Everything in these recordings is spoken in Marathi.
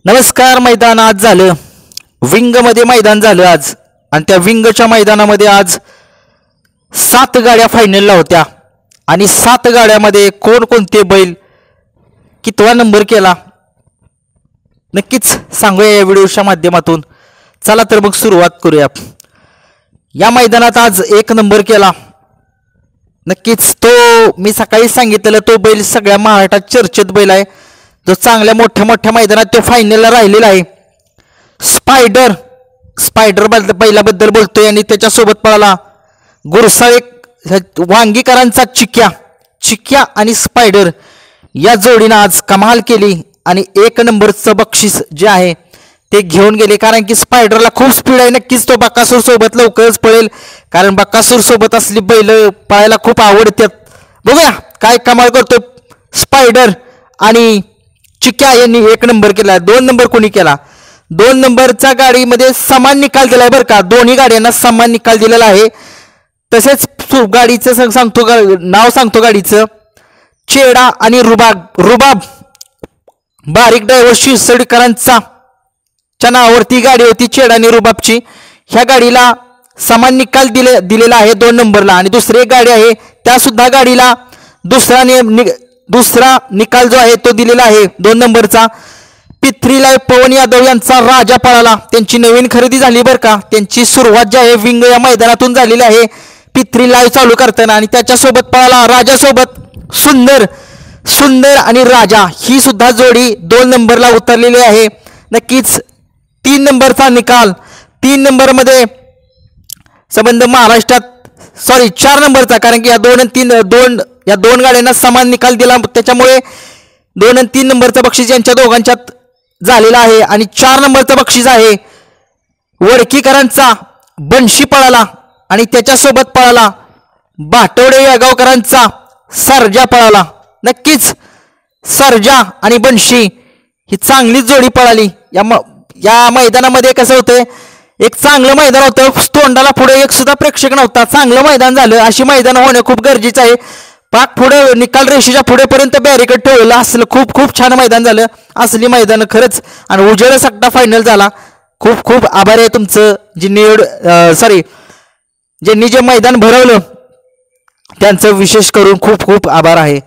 नमस्कार. मैदान आज झालं विंगमध्ये मैदान झालं आज आणि त्या विंगच्या मैदानामध्ये आज 7 गाड्या फायनलला होत्या आणि 7 गाड्यामध्ये कोणकोणते बैल कितवा नंबर केला नक्कीच सांगूया या व्हिडिओच्या माध्यमातून. चला तर मग सुरुवात करूया. या मैदानात आज 1 नंबर केला नक्कीच तो मी सकाळी सांगितलेला तो बैल सगळ्या महाराष्ट्रात चर्चेत बैल आहे जो चांगल्या मोठ्या मैदानात तो फायनलला राहिलेला आहे. स्पायडर बैलाबद्दल बोलतोय आणि त्याच्यासोबत पळाला गुरसाळे वांगीकरांचा चिक्या आणि स्पायडर या जोडीनं आज कमाल केली आणि 1 नंबरचं बक्षीस जे आहे ते घेऊन गेले. कारण की स्पायडरला खूप स्पीड आहे. नक्कीच तो बकासूर सोबत लवकरच पळेल कारण बकासूर सोबत असली बैल पळायला खूप आवडतात. बघूया काय कमाल करतो स्पायडर. आणि चिक्या यांनी 1 नंबर केला. 2 नंबर कोणी केला? 2 नंबरचा गाडीमध्ये समान निकाल दिलाय बरं का. दोन्ही गाड्यांना समान निकाल दिलेला आहे. तसेच गाडीचं नाव सांगतो गाडीचं चेडा आणि रुबाब बारीक ड्रायव्हर शिरसडकरांचा च्या नावावरती गाडी होती चेडा आणि रुबाबची. ह्या गाडीला समान निकाल दिलेला आहे 2 नंबरला. आणि दुसरी एक गाडी आहे त्या सुद्धा गाडीला दुसरा निकाल जो आहे तो दिलेला आहे 2 नंबरचा. पिथ्रीला पवन यादव यांचा राजा पळाला. त्यांची नवीन खरेदी झाली बरं का. त्यांची सुरुवात जी आहे विंग या मैदानातून झालेली आहे पिथ्री लाईव्ह चालू करताना. आणि त्याच्यासोबत पळाला राजासोबत सुंदर आणि राजा ही सुद्धा जोडी 2 नंबरला उतरलेली आहे. नक्कीच 3 नंबरचा निकाल 3 नंबरमध्ये संबंध महाराष्ट्रात 4 नंबरचा कारण की या दोन गाड्यांना समान निकाल दिला त्याच्यामुळे 2 आणि 3 नंबरचं बक्षीस यांच्या दोघांच्यात झालेलं आहे. आणि 4 नंबरचं बक्षीस आहे वडकीकरांचा बनशी पळाला आणि त्याच्यासोबत पळाला बाटवडे यागावकरांचा सर्जा पळाला. नक्कीच सर्जा आणि बनशी ही चांगलीच जोडी पळाली. या मैदानामध्ये कसं होतं एक चांगलं मैदान होतं. तोंडाला पुढे एक सुद्धा प्रेक्षक नव्हता. चांगलं मैदान झालं. अशी मैदान होणं खूप गरजेचं आहे. पाक पुढे निकाल रेषेच्या पुढेपर्यंत बॅरिकेड ठेवलेलं असलं खूप छान मैदान झालं. असली मैदान खरंच आणि उजेड सकटा फायनल झाला. खूप आभार आहे तुमचं ज्यांनी जे मैदान भरवलं त्यांचं विशेष करून खूप आभार आहे.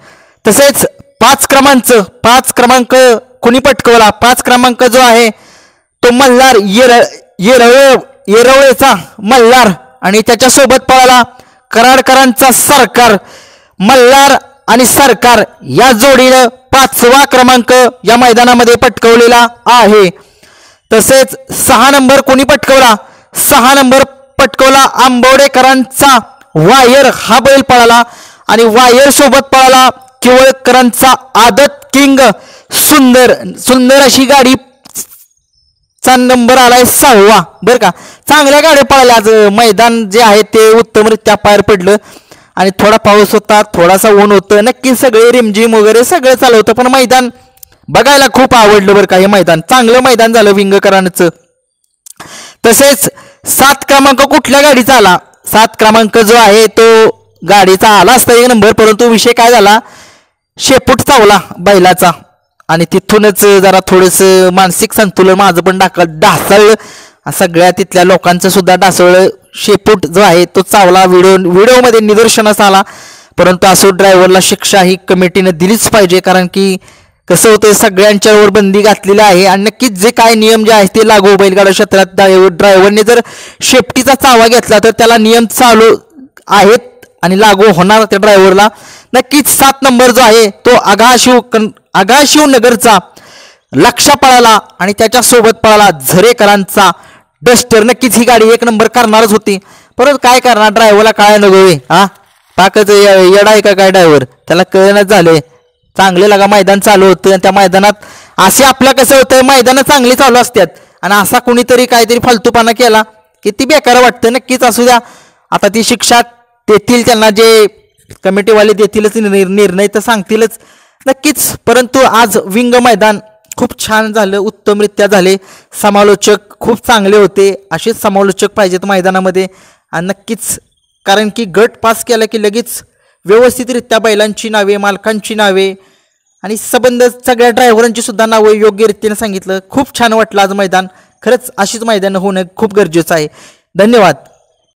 तसेच 5 क्रमांक कोणी पटकवला? 5 क्रमांक जो आहे तो मल्हार येरवळेचा मल्हार आणि त्याच्यासोबत पळाला कराडकरांचा सरकार. मल्हार आणि सरकार या जोडीनं 5वा क्रमांक या मैदानामध्ये पटकवलेला आहे. तसेच 6 नंबर कोणी पटकवला? 6 नंबर पटकवला आंबवडेकरांचा वायर हा बैल पळाला आणि वायर सोबत पळाला किवळकरांचा आदत किंग. सुंदर अशी गाडी चा नंबर आलाय 6वा बरं का. चांगल्या गाड्या पळाल्या. आज मैदान जे आहे ते उत्तमरित्या पार पडलं आणि थोडा पाऊस होता थोडासा ऊन होतं. नक्की सगळे रिमझिम वगैरे सगळं चालू होतं पण मैदान बघायला खूप आवडलं बरं का. हे मैदान चांगलं मैदान झालं विंगकरांचं. तसेच 7 क्रमांक कुठल्या गाडीचा आला? 7 क्रमांक जो आहे तो गाडीचा आला असता 1 नंबर परंतु विषय काय झाला शेपूट चावला बैलाचा आणि तिथूनच जरा थोडंसं मानसिक संतुलन माझं पण ढासळलं. सगळ्या तिथल्या लोकांचं सुद्धा ढासळलं. शेपूट जो आहे तो चावला. व्हिडिओमध्ये निदर्शनास आला. परंतु असो ड्रायव्हरला शिक्षा ही कमिटीनं दिलीच पाहिजे कारण की कसं होतं सगळ्यांच्यावर बंदी घातलेली आहे आणि नक्कीच जे काय नियम जे आहेत ते लागू बैलगाडा क्षेत्रात. ड्रायव्हरने जर शेपटीचा चावा घेतला तर त्याला नियम चालू आहेत आणि लागू होणार त्या ड्रायव्हरला. नक्कीच 7 नंबर जो आहे तो आगाशिव नगरचा लक्षा पळाला आणि त्याच्यासोबत पळाला झरेकरांचा डस्टर. नक्कीच ही गाडी 1 नंबर करणारच होती परंतु काय करणार ड्रायव्हरला काय नकोय पाकच येडा आहे का काय ड्रायव्हर त्याला कळणच झाले. चांगले लागा मैदान चालू होतं आणि त्या मैदानात असे आपलं कसं होतं मैदानं चांगली चालू असतात आणि असा कुणीतरी काहीतरी फालतूपणा केला की ती बेकार वाटतं. नक्कीच असू द्या आता ती शिक्षा देतील त्यांना जे कमिटीवाले देतीलच निर्णय तर सांगतीलच नक्कीच. परंतु आज विंग मैदान खूप छान झालं उत्तमरित्या झाले. समालोचक खूप चांगले होते. असेच समालोचक पाहिजेत मैदानामध्ये आणि नक्कीच कारण की गट पास केला की लगेच व्यवस्थितरित्या बैलांची नावे मालकांची नावे आणि संबंध सगळ्या ड्रायव्हरांची सुद्धा नावं योग्य रीतीने सांगितलं. खूप छान वाटलं आज मैदान. खरंच अशीच मैदान होणं खूप गरजेचं आहे. धन्यवाद.